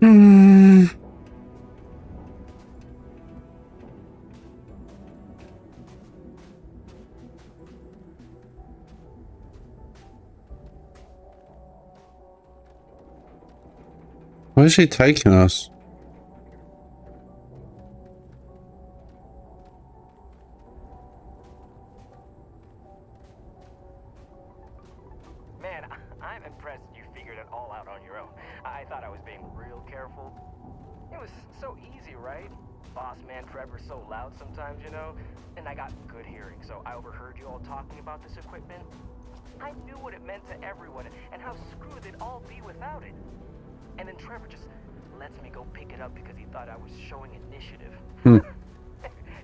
Hmm. Where's she taking us? Man, I'm impressed you figured it all out on your own. I thought I was being real careful. It was so easy, right? Boss man Trevor's so loud sometimes, you know? And I got good hearing, so I overheard you all talking about this equipment. I knew what it meant to everyone and how screwed they'd all be without it. And then Trevor just lets me go pick it up because he thought I was showing initiative. Hmm.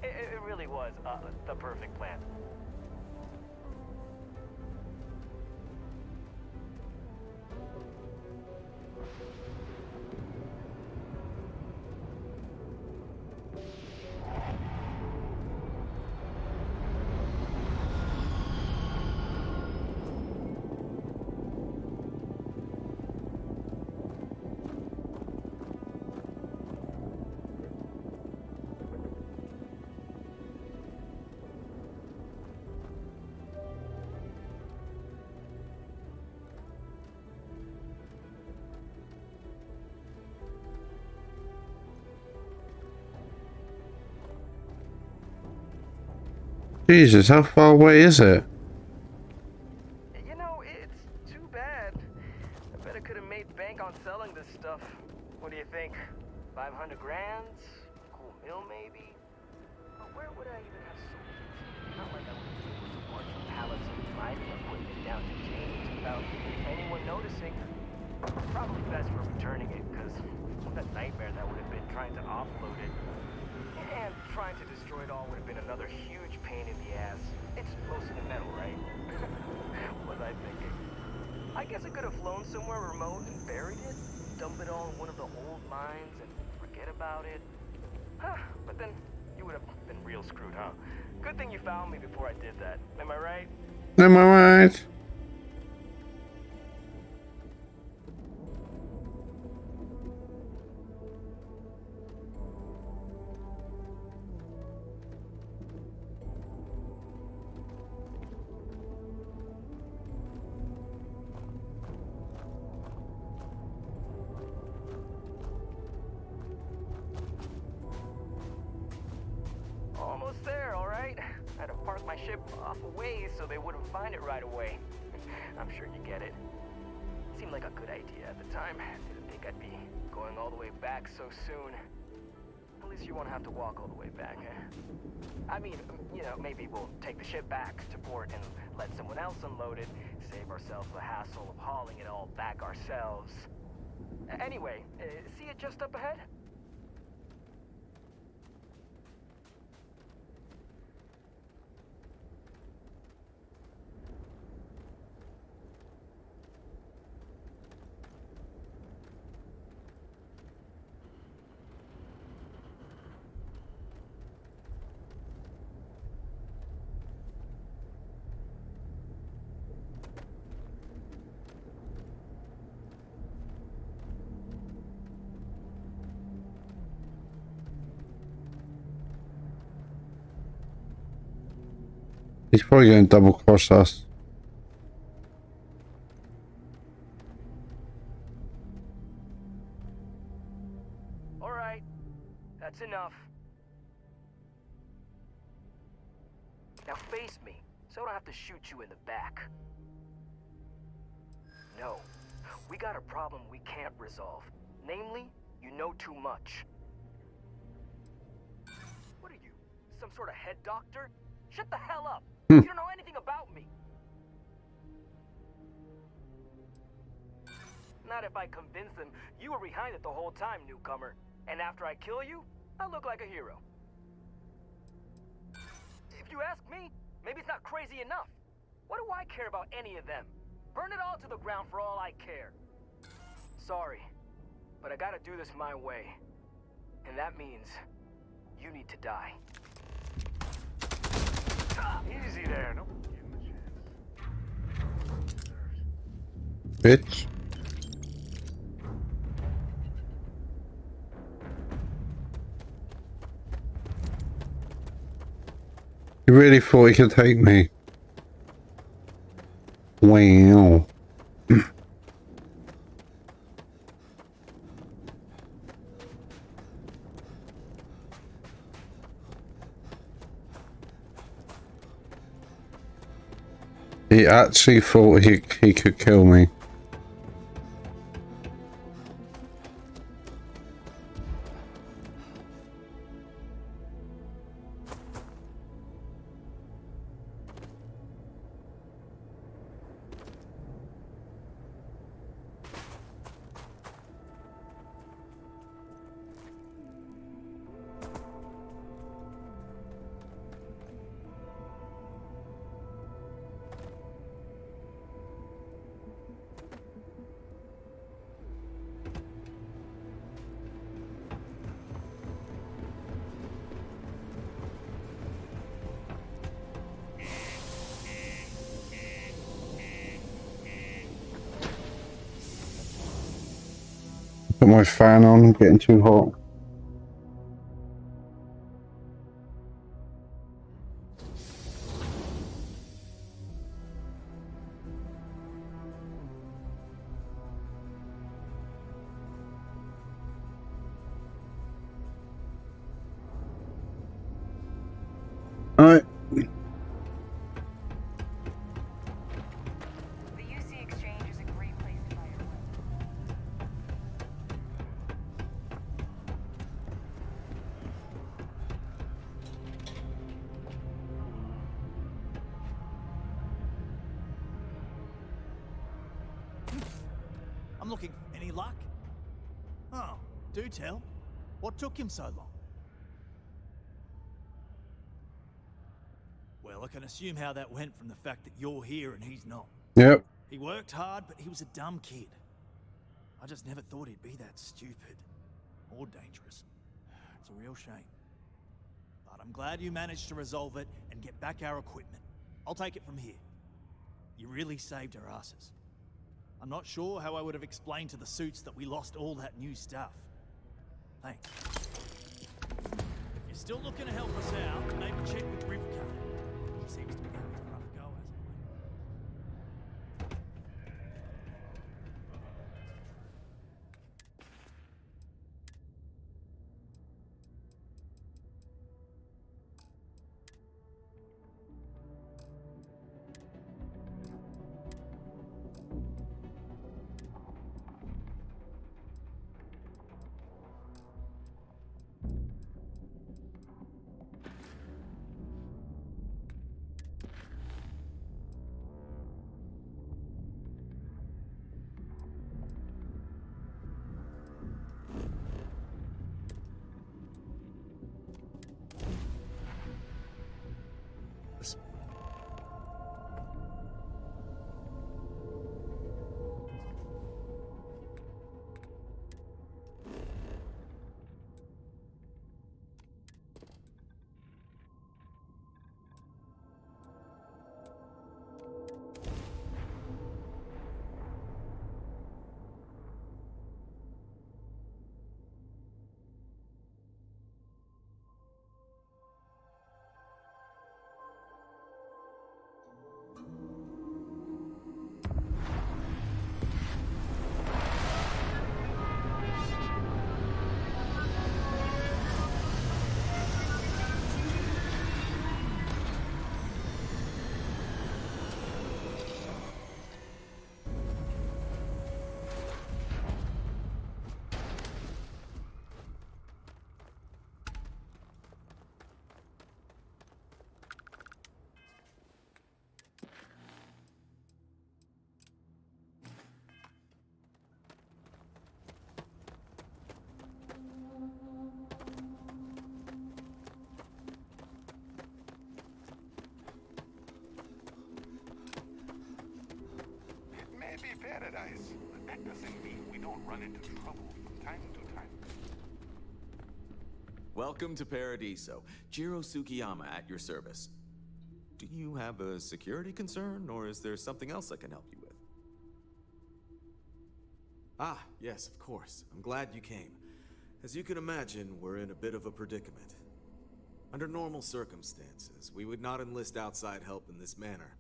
It really was the perfect plan. Jesus, how far away is it? You know, it's too bad. I bet I could have made bank on selling this stuff. What do you think? 500 grand? Cool meal, maybe? But where would I even have sold it? Not like I would be able to march pallets of driving equipment down to James without anyone noticing. Probably best for returning it, because what a nightmare that would have been trying to offload it. And trying to destroy it all would have been another huge pain in the ass. It's mostly metal, right? What was I thinking? I guess I could have flown somewhere remote and buried it, dump it all in one of the old mines and forget about it. Huh, but then you would have been real screwed, huh? Good thing you found me before I did that. Am I right? Am I right? Almost there, all right? I had to park my ship off a ways so they wouldn't find it right away. I'm sure you get it. Seemed like a good idea at the time. Didn't think I'd be going all the way back so soon. At least you won't have to walk all the way back, eh? I mean, you know, maybe we'll take the ship back to port and let someone else unload it, save ourselves the hassle of hauling it all back ourselves. Anyway, see it just up ahead? He's probably going to double cross us. All right, that's enough. Now face me, so I don't have to shoot you in the back. No, we got a problem we can't resolve. Namely, you know too much. What are you, some sort of head doctor? Shut the hell up! Hmm. You don't know anything about me! Not if I convince them you were behind it the whole time, newcomer. And after I kill you, I look like a hero. If you ask me, maybe it's not crazy enough. What do I care about any of them? Burn it all to the ground for all I care. Sorry, but I gotta do this my way. And that means you need to die. Easy there, no? Bitch. He really thought he could take me. Wow. He actually thought he could kill me. Put my fan on, getting too hot. Alright. The UC Exchange is a great place to buy your weapons. I'm looking. Any luck? Oh, do tell. What took him so long? Well, I can assume how that went from the fact that you're here and he's not. Yep. He worked hard, but he was a dumb kid. I just never thought he'd be that stupid. Or dangerous. It's a real shame. But I'm glad you managed to resolve it and get back our equipment. I'll take it from here. You really saved our asses. I'm not sure how I would have explained to the suits that we lost all that new stuff. Thanks. If you're still looking to help us out, maybe check with Rivka. She seems to be having a rough go as of late. Maybe paradise, but that doesn't mean we don't run into trouble from time to time. Welcome to Paradiso. Jiro Tsukiyama at your service. Do you have a security concern, or is there something else I can help you with? Ah, yes, of course. I'm glad you came. As you can imagine, we're in a bit of a predicament. Under normal circumstances, we would not enlist outside help in this manner.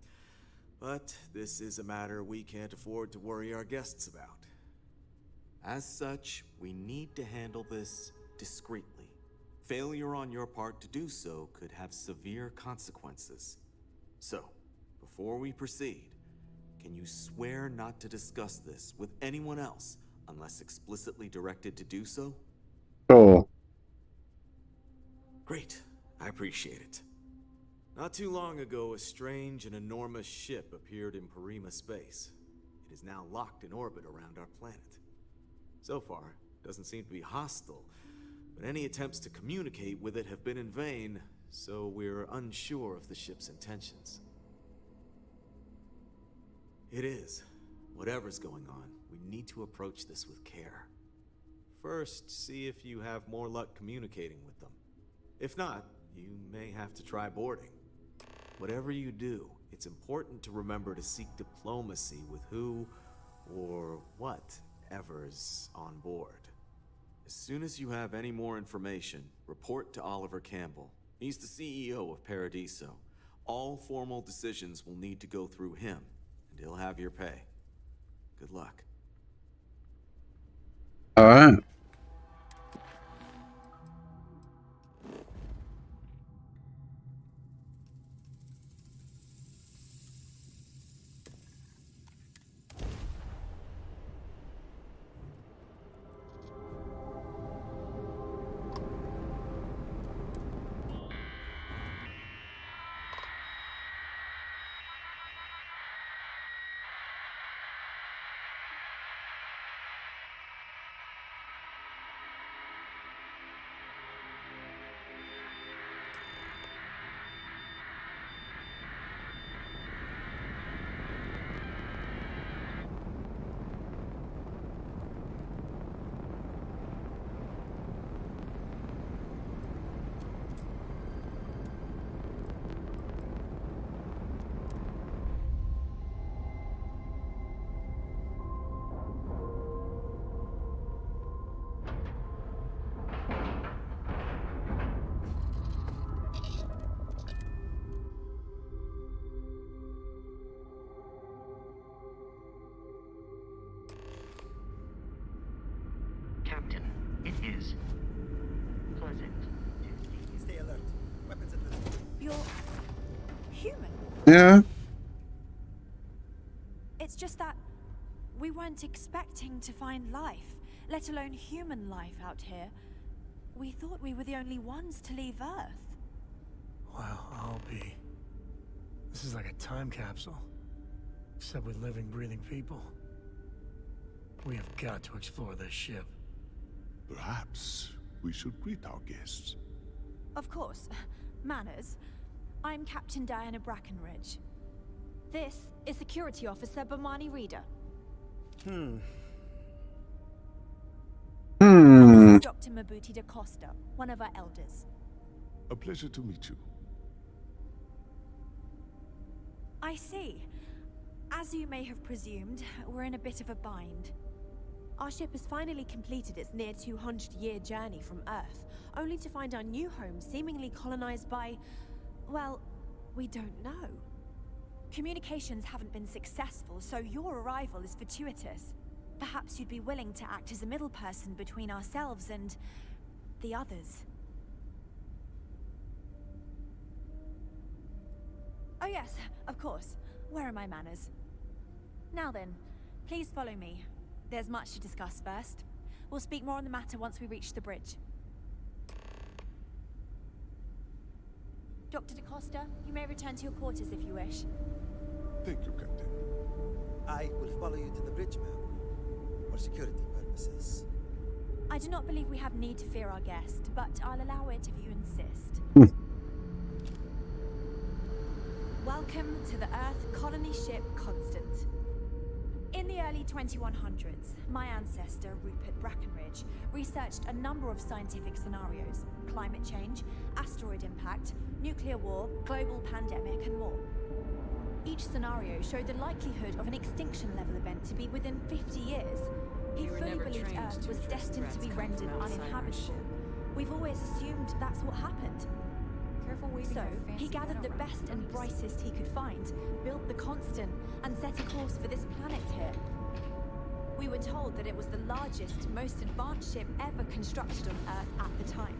But this is a matter we can't afford to worry our guests about. As such, we need to handle this discreetly. Failure on your part to do so could have severe consequences. So, before we proceed, can you swear not to discuss this with anyone else unless explicitly directed to do so? Sure. Great. I appreciate it. Not too long ago, a strange and enormous ship appeared in Parima space. It is now locked in orbit around our planet. So far, it doesn't seem to be hostile, but any attempts to communicate with it have been in vain, so we're unsure of the ship's intentions. It is. Whatever's going on, we need to approach this with care. First, see if you have more luck communicating with them. If not, you may have to try boarding. Whatever you do, it's important to remember to seek diplomacy with who or whatever's on board. As soon as you have any more information, report to Oliver Campbell. He's the CEO of Paradiso. All formal decisions will need to go through him, and he'll have your pay. Good luck. All right. Captain, it is pleasant to see. Stay alert. Weapons at the... You're human. Yeah. It's just that we weren't expecting to find life, let alone human life out here. We thought we were the only ones to leave Earth. Well, I'll be. This is like a time capsule. Except with living, breathing people. We have got to explore this ship. Perhaps we should greet our guests. Of course. Manners. I'm Captain Diana Brackenridge. This is Security Officer Bomani Reader. This is Dr. Mabuti da Costa, one of our elders. A pleasure to meet you. I see. As you may have presumed, we're in a bit of a bind. Our ship has finally completed its near 200-year journey from Earth, only to find our new home seemingly colonized by... well, we don't know. Communications haven't been successful, so your arrival is fortuitous. Perhaps you'd be willing to act as a middle person between ourselves and... the others. Oh yes, of course. Where are my manners? Now then, please follow me. There's much to discuss first. We'll speak more on the matter once we reach the bridge. Dr. DaCosta, you may return to your quarters if you wish. Thank you, Captain. I will follow you to the bridge, ma'am. For security purposes. I do not believe we have need to fear our guest, but I'll allow it if you insist. Welcome to the Earth colony ship Constant. In the early 2100s, my ancestor, Rupert Brackenridge, researched a number of scientific scenarios: climate change, asteroid impact, nuclear war, global pandemic, and more. Each scenario showed the likelihood of an extinction-level event to be within 50 years. He fully believed Earth was destined to be rendered uninhabitable. We've always assumed that's what happened. So, he gathered the best and brightest he could find, built the Constant, and set a course for this planet here. We were told that it was the largest, most advanced ship ever constructed on Earth at the time.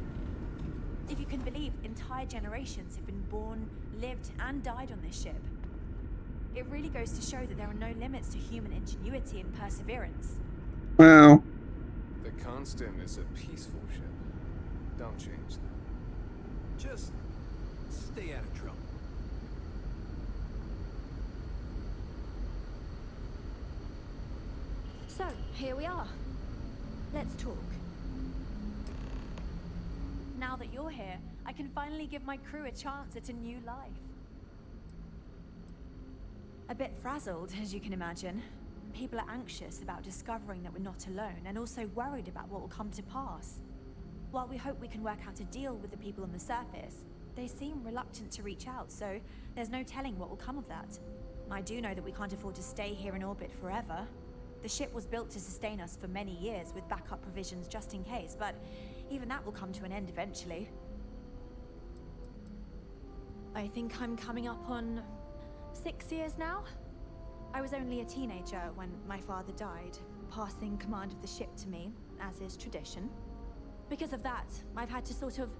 If you can believe, entire generations have been born, lived, and died on this ship. It really goes to show that there are no limits to human ingenuity and perseverance. Well, The Constant is a peaceful ship. Don't change that. Just stay out of trouble. So, here we are. Let's talk. Now that you're here, I can finally give my crew a chance at a new life. A bit frazzled, as you can imagine. People are anxious about discovering that we're not alone, and also worried about what will come to pass. While we hope we can work out a deal with the people on the surface, they seem reluctant to reach out, so there's no telling what will come of that. I do know that we can't afford to stay here in orbit forever. The ship was built to sustain us for many years with backup provisions just in case, but even that will come to an end eventually. I think I'm coming up on 6 years now? I was only a teenager when my father died, passing command of the ship to me, as is tradition. Because of that, I've had to sort of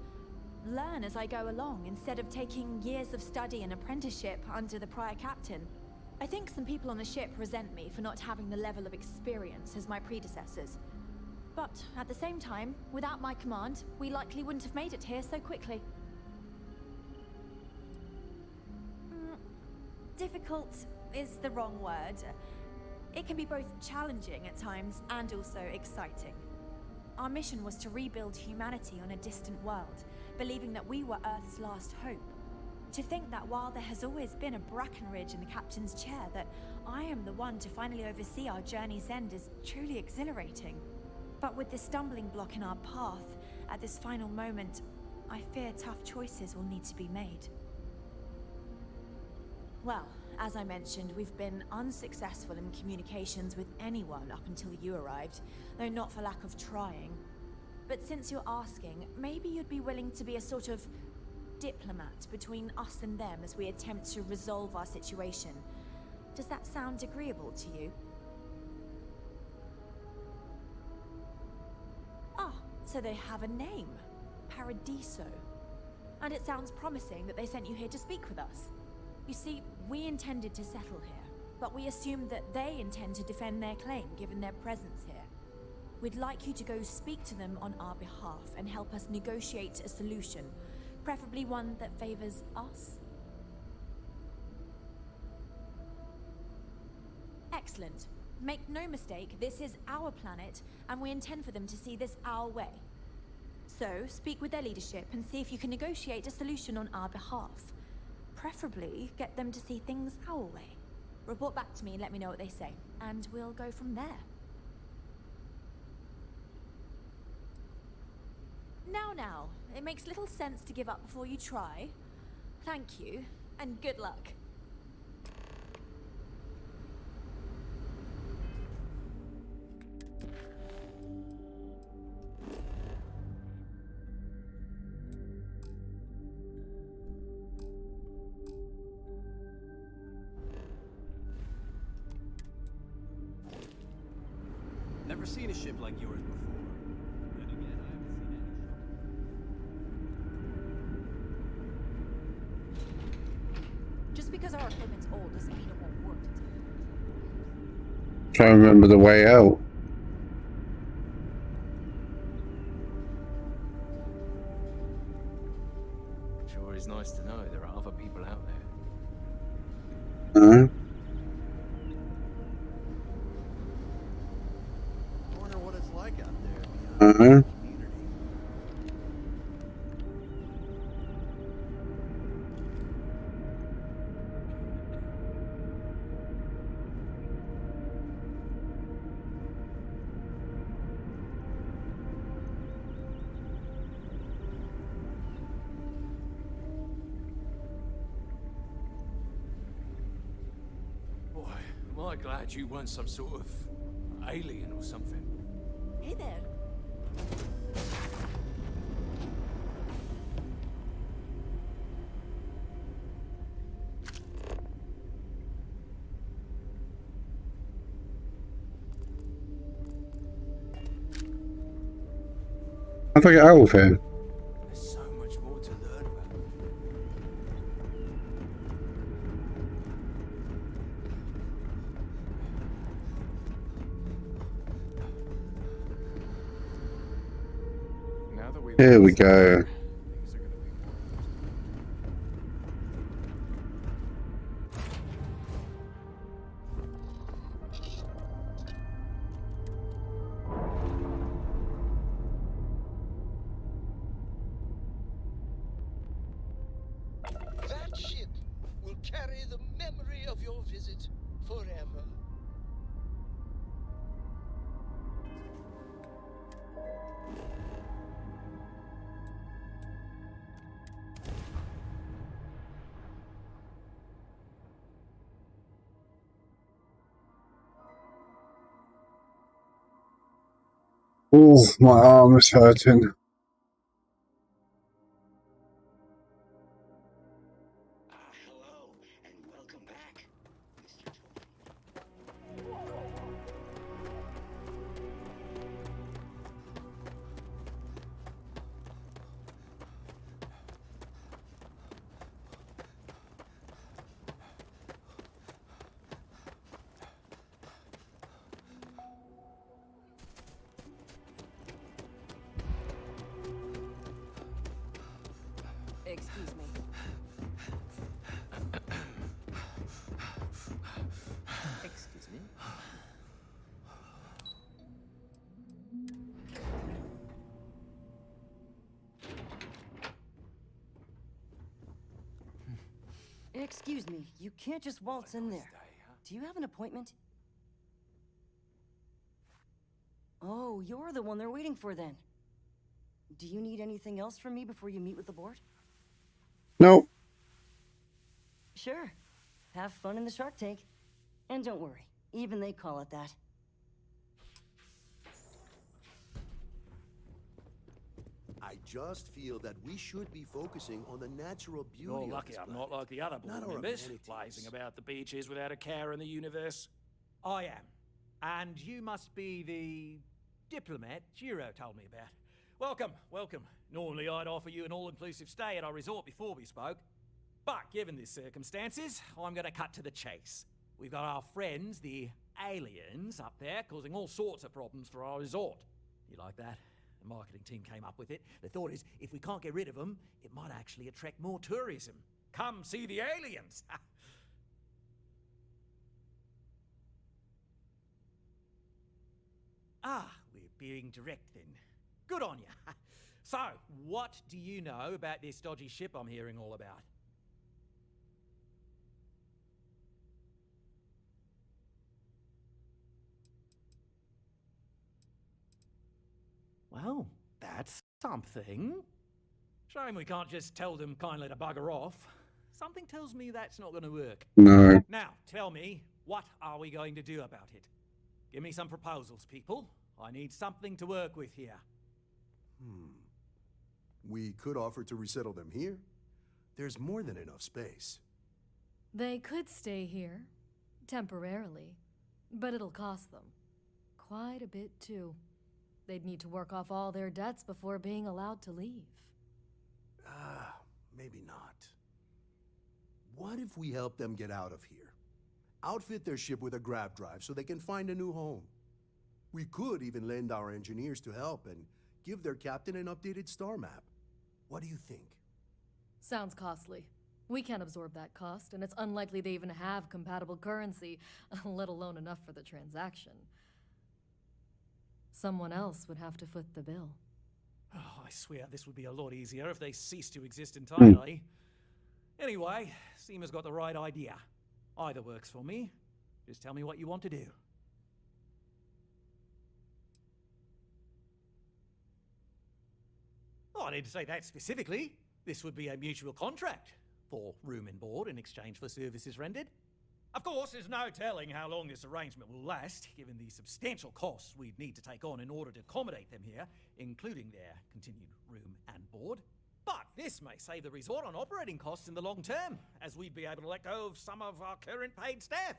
learn as I go along, instead of taking years of study and apprenticeship under the prior captain. I think some people on the ship resent me for not having the level of experience as my predecessors. But at the same time, without my command, we likely wouldn't have made it here so quickly. Difficult is the wrong word. It can be both challenging at times and also exciting. Our mission was to rebuild humanity on a distant world, believing that we were Earth's last hope. To think that while there has always been a Brackenridge in the captain's chair, that I am the one to finally oversee our journey's end is truly exhilarating. But with this stumbling block in our path, at this final moment, I fear tough choices will need to be made. Well, as I mentioned, we've been unsuccessful in communications with anyone up until you arrived, though not for lack of trying. But since you're asking, maybe you'd be willing to be a sort of diplomat between us and them as we attempt to resolve our situation. Does that sound agreeable to you? Ah, so they have a name. Paradiso. And it sounds promising that they sent you here to speak with us. You see, we intended to settle here, but we assumed that they intend to defend their claim given their presence here. We'd like you to go speak to them on our behalf and help us negotiate a solution, preferably one that favors us. Excellent. Make no mistake, this is our planet, and we intend for them to see this our way. So, speak with their leadership and see if you can negotiate a solution on our behalf. Preferably, get them to see things our way. Report back to me and let me know what they say, and we'll go from there. Now, it makes little sense to give up before you try. Thank you, and good luck. Never seen a ship like yours before. Then again, I haven't seen any. Just because our equipment's old doesn't mean it won't work. trying to remember the way out. Sure is nice to know there are other people out there. Uh-huh. I wonder what it's like out there beyond Uh-huh. the community. Boy, am I glad you weren't some sort of alien or something. Hey there. How do I get out of here? There's so much more to learn about. Now that we Here we learned go. things are gonna be more interesting. That ship will carry the memory of your visit forever. Oh, my arm is hurting. Hello, and welcome back, Mr. Toby. Excuse me. Excuse me. Excuse me, you can't just waltz in there. Do you have an appointment? Oh, you're the one they're waiting for then. Do you need anything else from me before you meet with the board? No. Sure. Have fun in the shark tank. And don't worry, even they call it that. I just feel that we should be focusing on the natural beauty You're of lucky this I'm planet, not like the other not board our members, amenities. blazing about the beaches without a care in the universe. I am. And you must be the diplomat Jiro told me about. Welcome, welcome. Normally I'd offer you an all-inclusive stay at our resort before we spoke. But given the circumstances, I'm gonna cut to the chase. We've got our friends, the aliens, up there, causing all sorts of problems for our resort. You like that? The marketing team came up with it. The thought is, if we can't get rid of them, it might actually attract more tourism. Come see the aliens! Ah, we're being direct then. Good on you. So, what do you know about this dodgy ship I'm hearing all about? Well, that's something. Shame we can't just tell them kindly to bugger off. Something tells me that's not going to work. No. Now, tell me, what are we going to do about it? Give me some proposals, people. I need something to work with here. We could offer to resettle them here. There's more than enough space. They could stay here, temporarily, but it'll cost them. Quite a bit, too. They'd need to work off all their debts before being allowed to leave. Maybe not. What if we help them get out of here? Outfit their ship with a grav drive so they can find a new home. We could even lend our engineers to help and give their captain an updated star map. What do you think? Sounds costly. We can't absorb that cost, and it's unlikely they even have compatible currency, let alone enough for the transaction. Someone else would have to foot the bill. Oh, I swear this would be a lot easier if they ceased to exist entirely. Anyway, Seema's got the right idea. Either works for me. Just tell me what you want to do. Oh, I didn't say that specifically. This would be a mutual contract for room and board in exchange for services rendered. Of course, there's no telling how long this arrangement will last, given the substantial costs we'd need to take on in order to accommodate them here, including their continued room and board. But this may save the resort on operating costs in the long term, as we'd be able to let go of some of our current paid staff.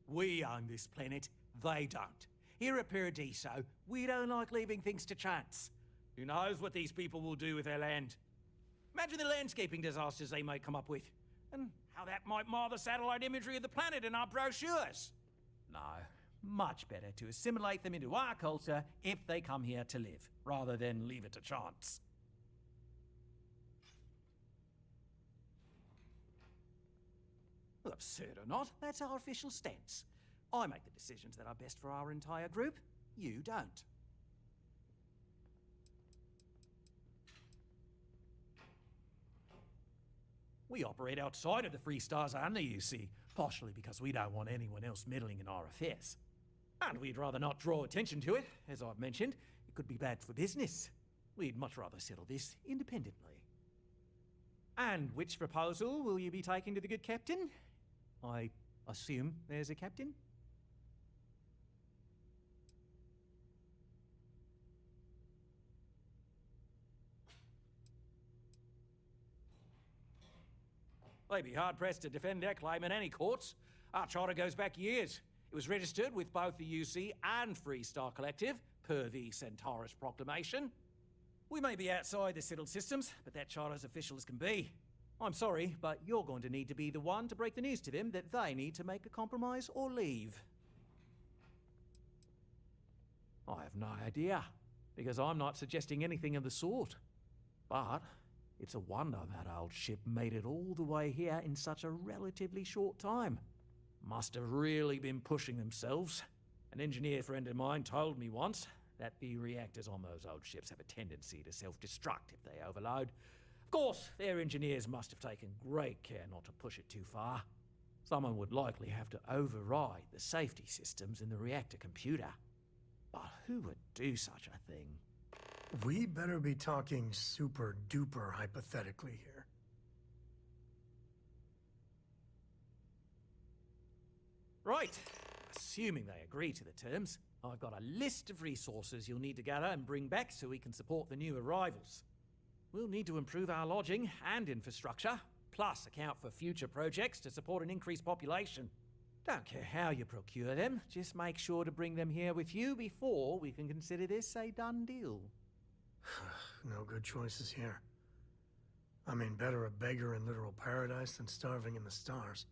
We own this planet, they don't. Here at Paradiso, we don't like leaving things to chance. Who knows what these people will do with their land? Imagine the landscaping disasters they might come up with, and how that might mar the satellite imagery of the planet in our brochures. No, much better to assimilate them into our culture if they come here to live, rather than leave it to chance. Well, absurd or not, that's our official stance. I make the decisions that are best for our entire group. You don't. We operate outside of the Free Stars only, you see, partially because we don't want anyone else meddling in our affairs. And we'd rather not draw attention to it, as I've mentioned. It could be bad for business. We'd much rather settle this independently. And which proposal will you be taking to the good captain? I assume there's a captain? They'd be hard-pressed to defend their claim in any courts. Our charter goes back years. It was registered with both the UC and Free Star Collective, per the Centaurus Proclamation. We may be outside the settled systems, but that charter's official as can be. I'm sorry, but you're going to need to be the one to break the news to them that they need to make a compromise or leave. I have no idea, because I'm not suggesting anything of the sort. But it's a wonder that old ship made it all the way here in such a relatively short time. Must have really been pushing themselves. An engineer friend of mine told me once that the reactors on those old ships have a tendency to self-destruct if they overload. Of course, their engineers must have taken great care not to push it too far. Someone would likely have to override the safety systems in the reactor computer. But who would do such a thing? We better be talking super duper hypothetically here. Right. Assuming they agree to the terms, I've got a list of resources you'll need to gather and bring back so we can support the new arrivals. We'll need to improve our lodging and infrastructure, plus account for future projects to support an increased population. Don't care how you procure them, just make sure to bring them here with you before we can consider this a done deal. No good choices here. I mean, better a beggar in literal paradise than starving in the stars.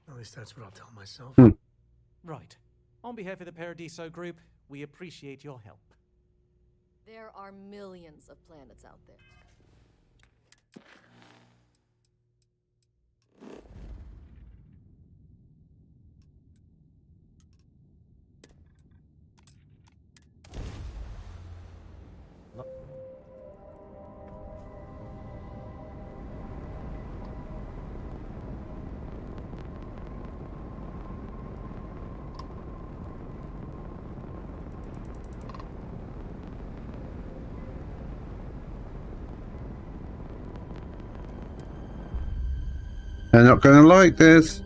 At least that's what I'll tell myself. Right. On behalf of the Paradiso Group, we appreciate your help. There are millions of planets out there. They're not going to like this.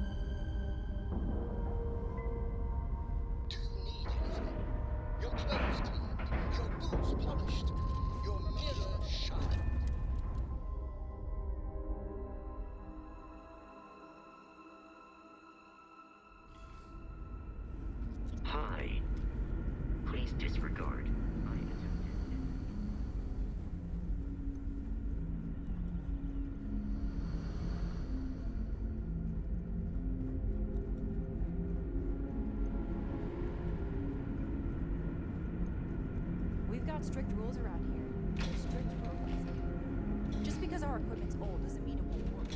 Do you need anything? Your clothes cleaned, your boots polished, your mirror shined. Hi. Please disregard. I attempted. We've got strict rules around here. They're strict for a reason. Just because our equipment's old doesn't mean it won't work.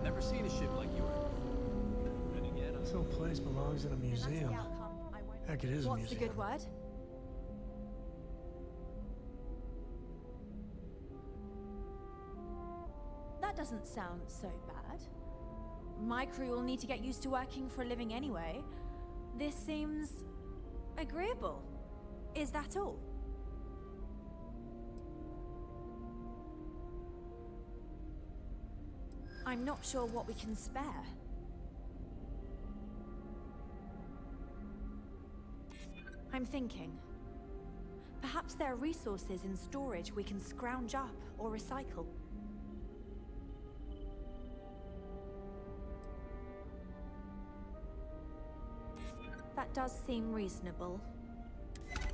Never seen a ship like yours before. And again, This whole place belongs in a And that's the museum. outcome. I won't. Heck, it is a What's museum. the good word? That doesn't sound so bad. My crew will need to get used to working for a living anyway. This seems agreeable. Is that all? I'm not sure what we can spare. I'm thinking. Perhaps there are resources in storage we can scrounge up or recycle. That does seem reasonable.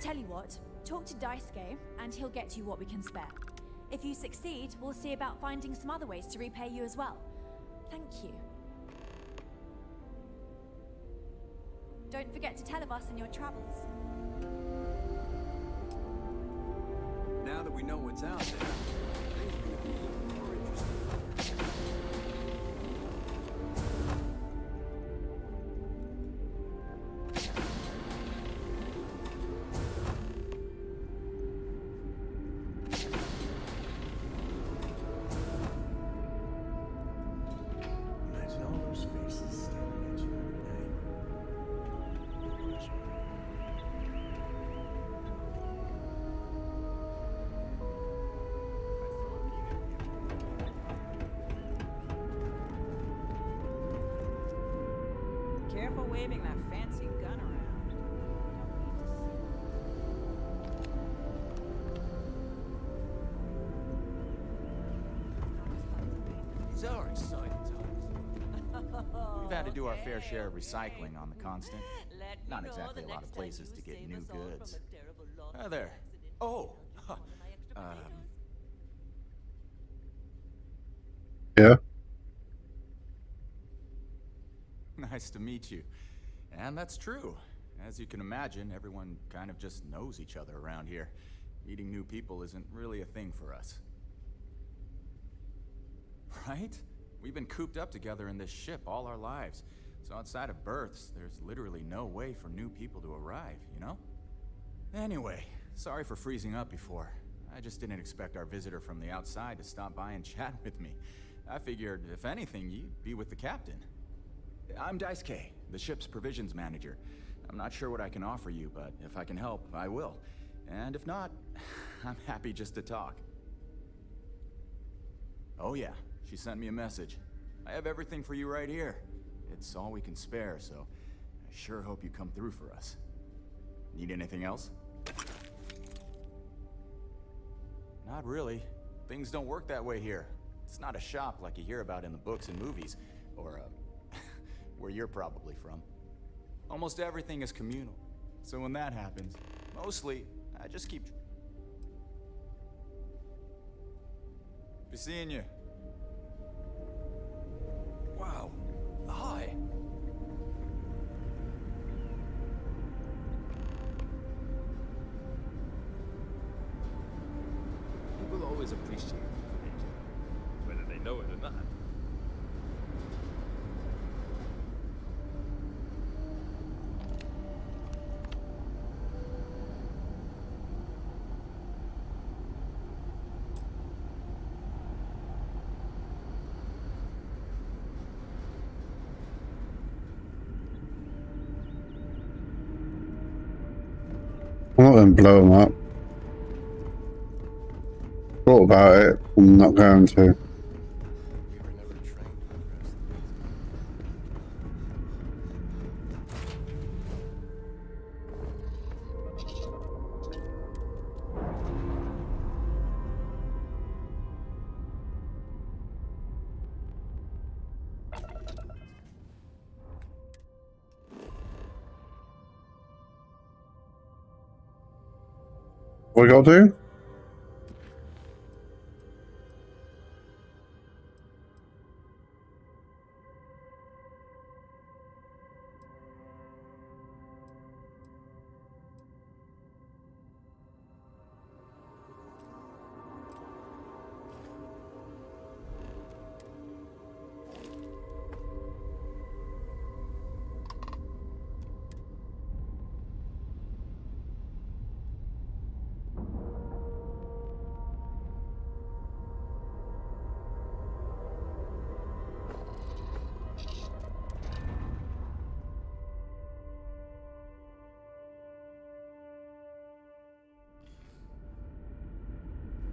Tell you what, talk to Daisuke, and he'll get you what we can spare. If you succeed, we'll see about finding some other ways to repay you as well. Thank you. Don't forget to tell of us in your travels. Now that we know what's out there, things are going to be a little more interesting. Imagine all those faces staring at you every day. Careful waving that fancy gun around. These are exciting times. We've had to do our fair share of recycling on the Constant. Not exactly a lot of places to get new goods. Hi there. Oh! Yeah. Nice to meet you. And that's true. As you can imagine, everyone kind of just knows each other around here. Meeting new people isn't really a thing for us. Right? We've been cooped up together in this ship all our lives. So outside of births, there's literally no way for new people to arrive, you know? Anyway, sorry for freezing up before. I just didn't expect our visitor from the outside to stop by and chat with me. I figured, if anything, you'd be with the captain. I'm Daisuke, the ship's provisions manager. I'm not sure what I can offer you, but if I can help, I will. And if not, I'm happy just to talk. Oh yeah, she sent me a message. I have everything for you right here. It's all we can spare, so I sure hope you come through for us. Need anything else? Not really. Things don't work that way here. It's not a shop like you hear about in the books and movies, or where you're probably from. Almost everything is communal. So when that happens, mostly, I just keep... Be seeing you. Wow. Hi. People always appreciate good engineering, whether they know it or not. I'm not going to blow them up. Thought about it. I'm not going to. What we got to do?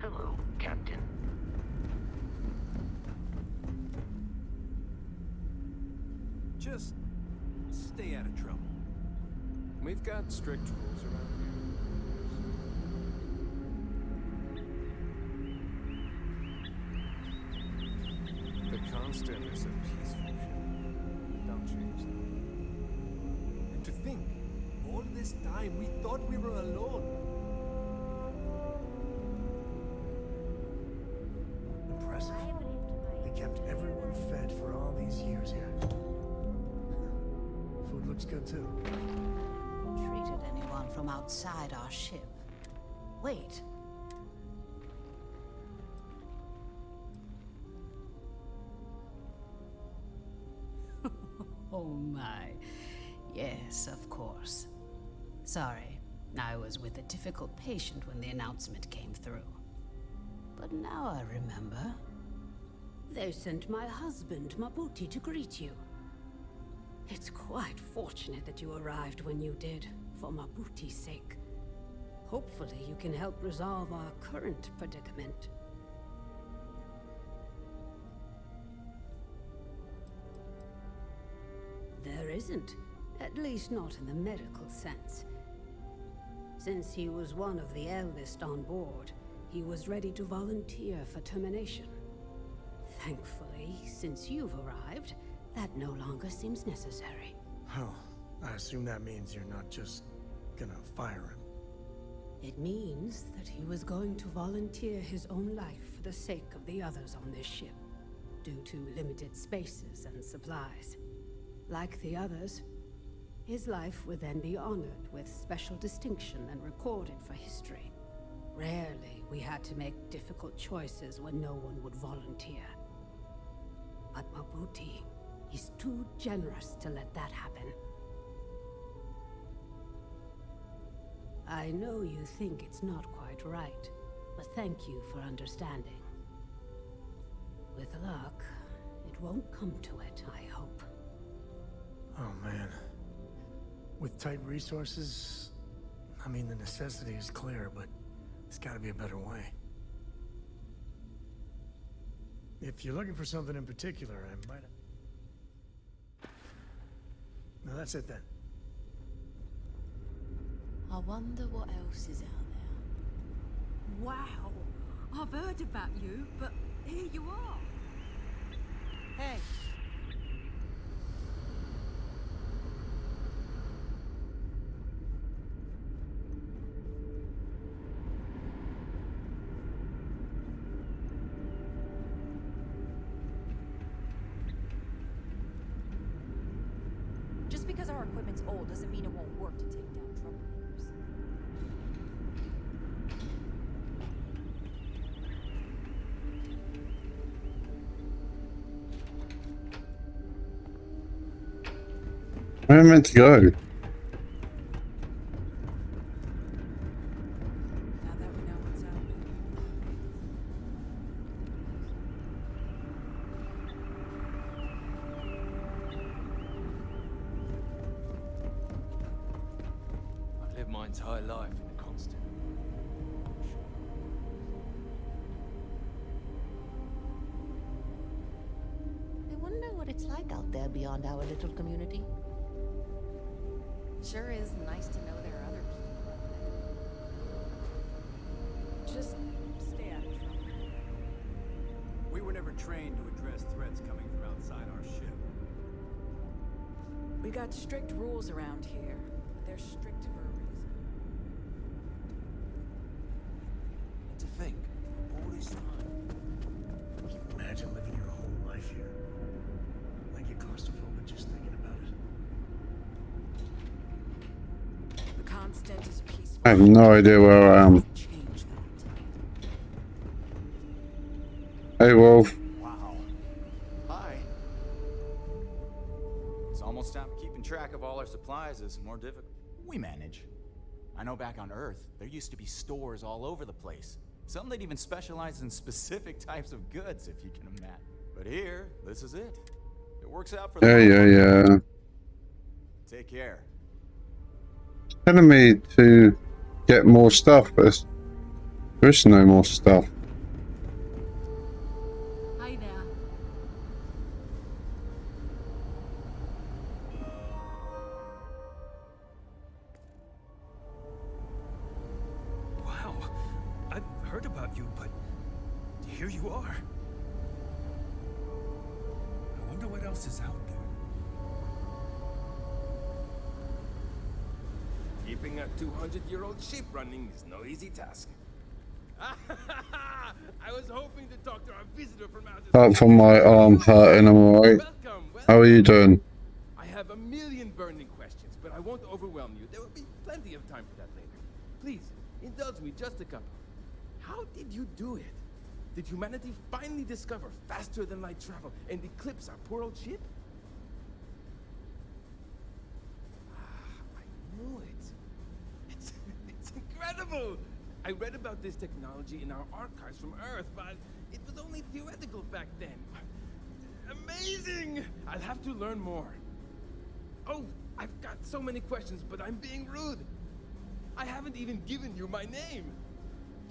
Hello, Captain. Just stay out of trouble. We've got strict rules around here. The Constant is a peaceful ship. Don't change that. And to think All this time, we thought we were alone. Impressive. They kept everyone fed for all these years here. Food looks good too. Treated anyone from outside our ship. Wait. Oh my. Yes, of course. Sorry, I was with a difficult patient when the announcement came through. But now I remember. They sent my husband, Mabuti, to greet you. It's quite fortunate that you arrived when you did, for Mabuti's sake. Hopefully you can help resolve our current predicament. There isn't, at least not in the medical sense. Since he was one of the eldest on board, he was ready to volunteer for termination. Thankfully, since you've arrived, that no longer seems necessary. Oh, I assume that means you're not just gonna fire him. It means that he was going to volunteer his own life for the sake of the others on this ship, due to limited spaces and supplies. Like the others, his life would then be honored with special distinction and recorded for history. Rarely we had to make difficult choices when no one would volunteer. But Mabuti, he's too generous to let that happen. I know you think it's not quite right, but thank you for understanding. With luck, it won't come to it, I hope. Oh man. With tight resources, I mean the necessity is clear, but there's gotta be a better way. If you're looking for something in particular, I might have... No, that's it then. I wonder what else is out there. Wow! I've heard about you, but here you are. Hey. Just because our equipment's old doesn't mean it won't work to take down troublemakers. Where am I meant to go? Now that we know what's out there. I've lived my entire life in a constant. I wonder what it's like out there beyond our little community. Sure is nice to know there are other people out there. Just stay out of trouble. We were never trained to address threats coming from outside our ship. We got strict rules around here, but they're strict for a reason. To think, all this time. Can you imagine living your whole life here? I get claustrophobic just thinking about it. The Constant is a peaceful. I have no idea where I am. Change Hey, Wolf. Wow. Hi. It's almost time. Keeping track of all our supplies is more difficult. We manage. I know back on Earth, there used to be stores all over the place. Some that even specialize in specific types of goods, if you can imagine. But here, this is it. It works out for the Yeah. Take care. Telling me to get more stuff, but there is no more stuff. Hi there. Wow. I've heard about you, but here you are. I wonder what else is out there. Keeping a 200-year-old ship running is no easy task. I was hoping to talk to our visitor from outer Apart from my arm hurting, I'm alright. How are you doing? I have a million burning questions, but I won't overwhelm you. There will be plenty of time for that later. Please, indulge me just a couple. How did you do it? Did humanity finally discover faster than light travel and eclipse our poor old ship? I knew it. It's incredible! I read about this technology in our archives from Earth, but it was only theoretical back then. Amazing! I'll have to learn more. Oh, I've got so many questions, but I'm being rude. I haven't even given you my name.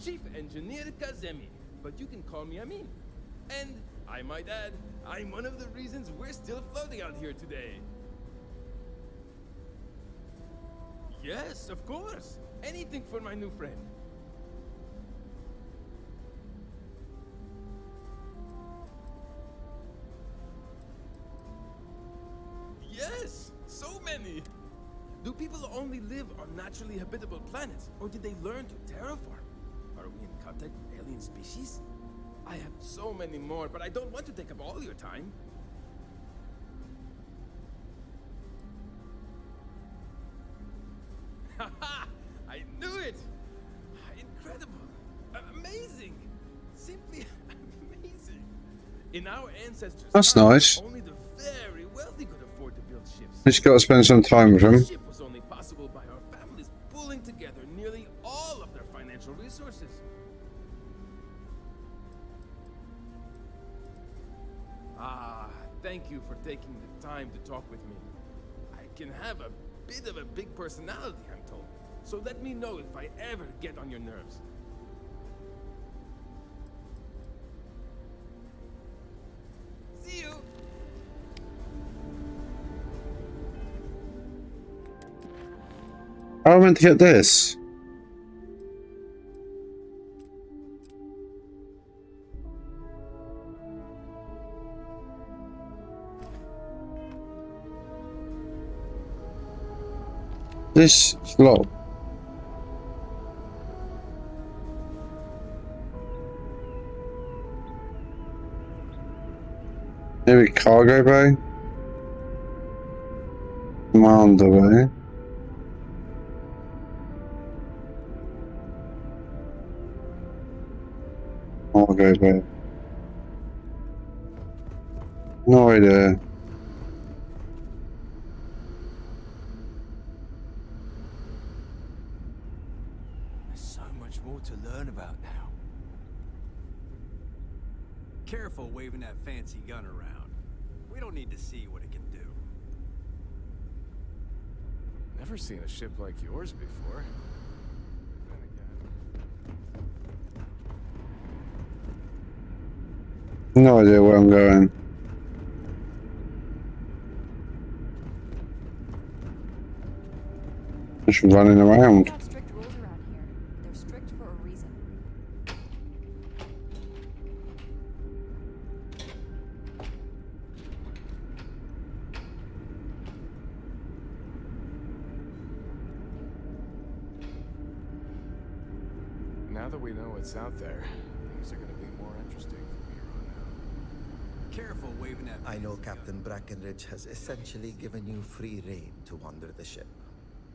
Chief Engineer Kazemi, but you can call me Amin. And, I might add, I'm one of the reasons we're still floating out here today. Yes, of course. Anything for my new friend. Yes, so many. Do people only live on naturally habitable planets, or did they learn to terraform? Are we in contact with alien species? I have so many more, but I don't want to take up all your time. Haha! I knew it! Incredible! Amazing! Simply amazing! In our ancestors' That's time, nice. only the very wealthy could afford to build ships. Just got to spend some time with him. The ship was only possible by our families pulling together nearly all of their financial resources. Ah, thank you for taking the time to talk with me. I can have a bit of a big personality, I'm told. So let me know if I ever get on your nerves. See you! How am I meant to get this? This slot. Maybe cargo bay? Commander bay? Cargo bay. No idea. There's so much more to learn about now. Careful waving that fancy gun around. We don't need to see what it can do. Never seen a ship like yours before. No idea where I'm going. Just running around. We've got strict rules around here. They're strict for a reason. Now that we know what's out there, things are gonna be more interesting from here on out. Careful waving that. I know Captain Brackenridge has essentially given you free rein to wander the ship.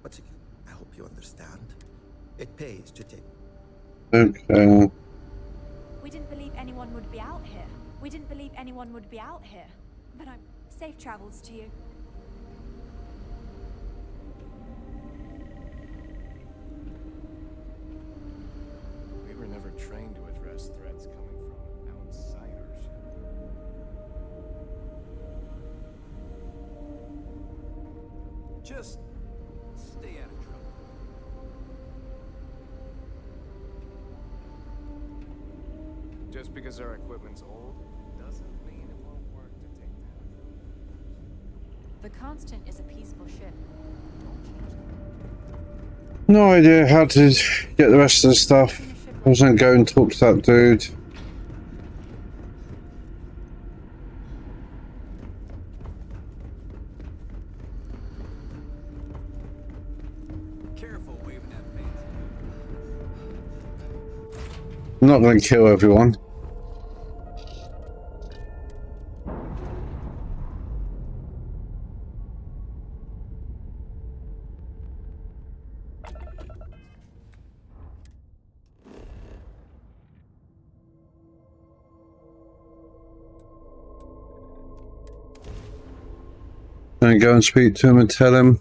But I hope you understand. It pays to take. Okay. We didn't believe anyone would be out here. We didn't believe anyone would be out here. But I'm safe travels to you. We were never trained to address threats coming from outside our ship. Just stay out of trouble. Just because our equipment's old doesn't mean it won't work to take down. The Constant is a peaceful ship. Don't change it. No idea how to get the rest of the stuff. I was gonna go and talk to that dude. Careful waving that fancy. I'm not going to kill everyone. And go and speak to him and tell him.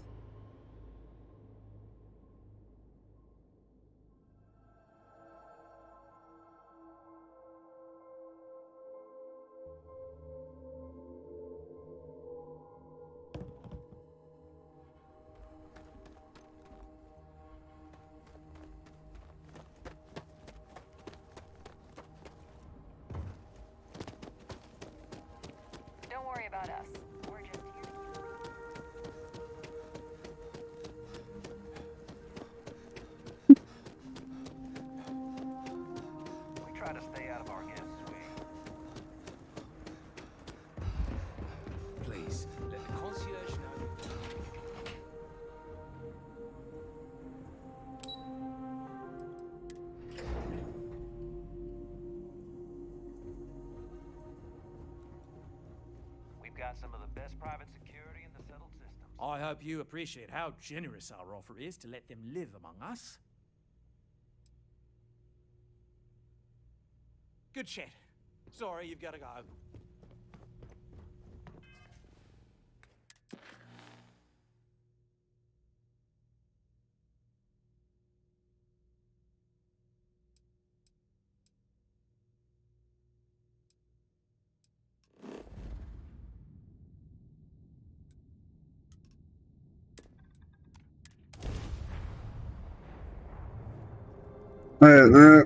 Don't worry about us. We're just here. We try to stay out of our guests' way. Please, let the concierge know. We've got some of the best private security in the settled system. I hope you appreciate how generous our offer is to let them live among us. Good chat. Sorry, you've got to go. I don't know.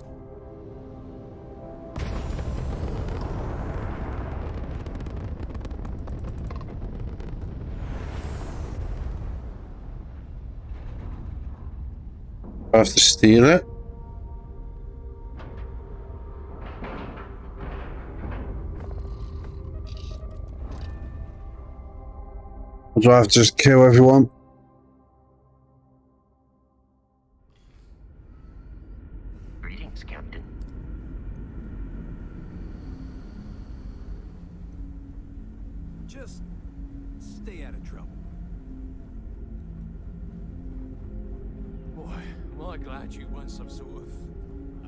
I have to steal it. Or do I have to just kill everyone? Greetings, Captain. Just stay out of trouble. Boy, am I glad you weren't some sort of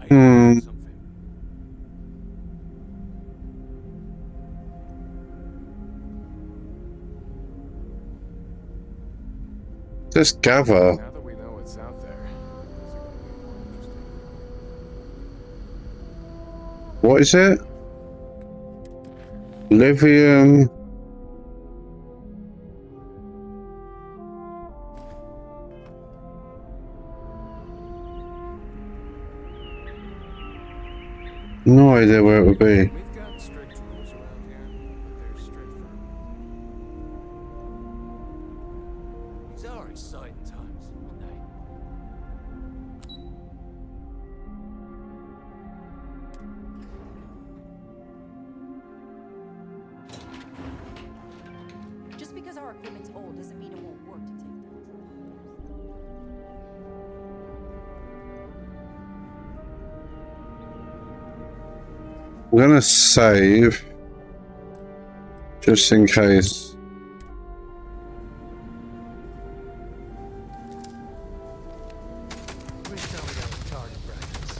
Hmm. alien or something. Just gather. Now that we know what's out there, is it gonna be more interesting? What is it? Livian. No idea where it would be. We've got strict rules around here, but they're strict for These are exciting times, aren't they? Just because our equipment's old doesn't mean it won't work to take down I'm gonna save just in case. Please tell me that was target practice.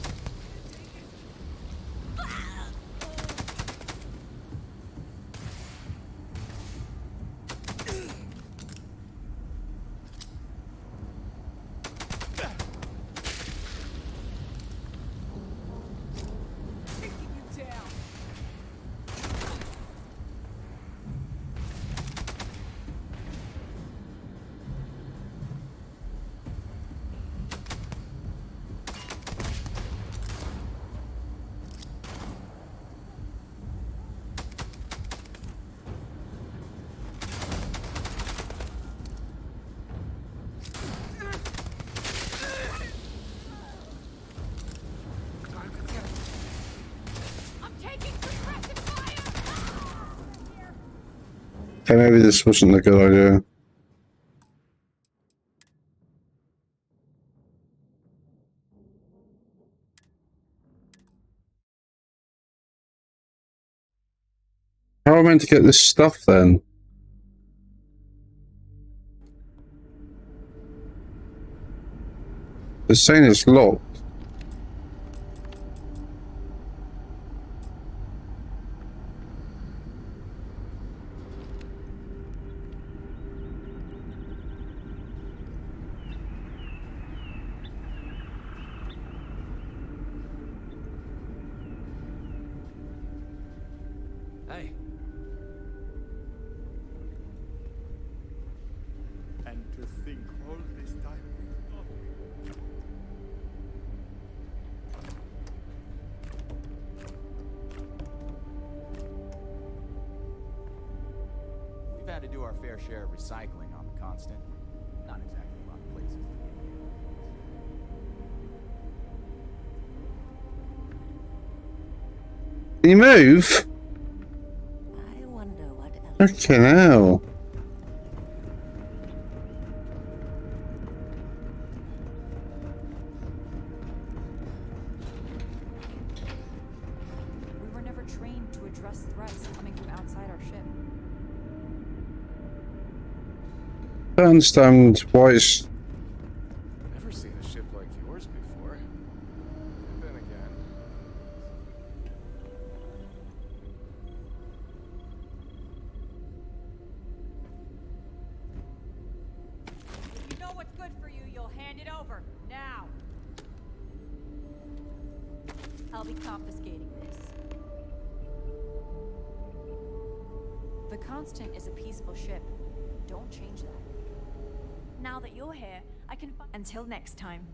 Okay, maybe this wasn't a good idea. I meant to get this stuff then? The saying it's locked. Hey. And to think all this time. We've had to do our fair share of recycling on the Constant. Not exactly a lot of places to get Can you move? I wonder what else. Fucking hell. We were never trained to address threats coming from outside our ship. I don't understand why it's... Never seen a ship like yours before. And then again, You know what's good for you, you'll hand it over. Now. I'll be confiscating this. The Constant is a peaceful ship. Don't change that. Now that you're here, I can. Until next time.